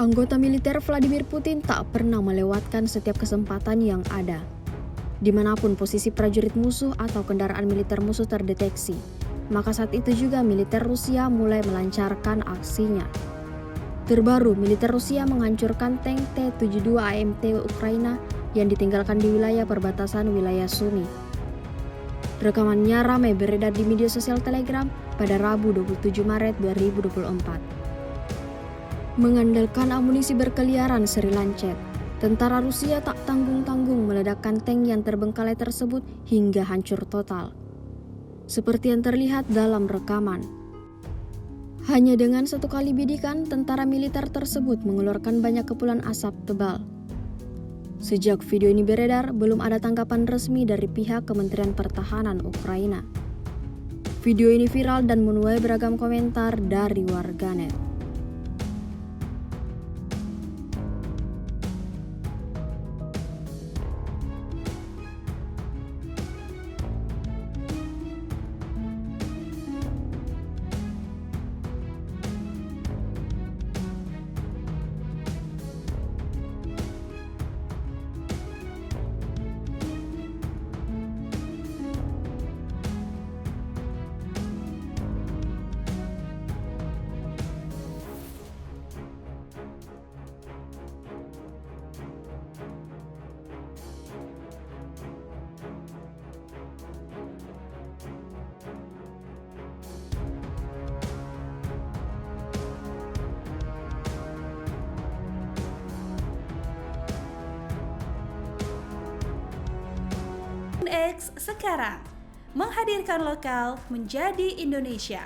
Anggota militer Vladimir Putin tak pernah melewatkan setiap kesempatan yang ada. Dimanapun posisi prajurit musuh atau kendaraan militer musuh terdeteksi, maka saat itu juga militer Rusia mulai melancarkan aksinya. Terbaru, militer Rusia menghancurkan tank T-72 AMT Ukraina yang ditinggalkan di wilayah perbatasan wilayah Sumy. Rekamannya ramai beredar di media sosial Telegram pada Rabu 27 Maret 2024. Mengandalkan amunisi berkeliaran seri lancet, tentara Rusia tak tanggung-tanggung meledakkan tank yang terbengkalai tersebut hingga hancur total. Seperti yang terlihat dalam rekaman. Hanya dengan satu kali bidikan, tentara militer tersebut mengeluarkan banyak kepulan asap tebal. Sejak video ini beredar, belum ada tanggapan resmi dari pihak Kementerian Pertahanan Ukraina. Video ini viral dan menuai beragam komentar dari warganet. X sekarang menghadirkan lokal menjadi Indonesia.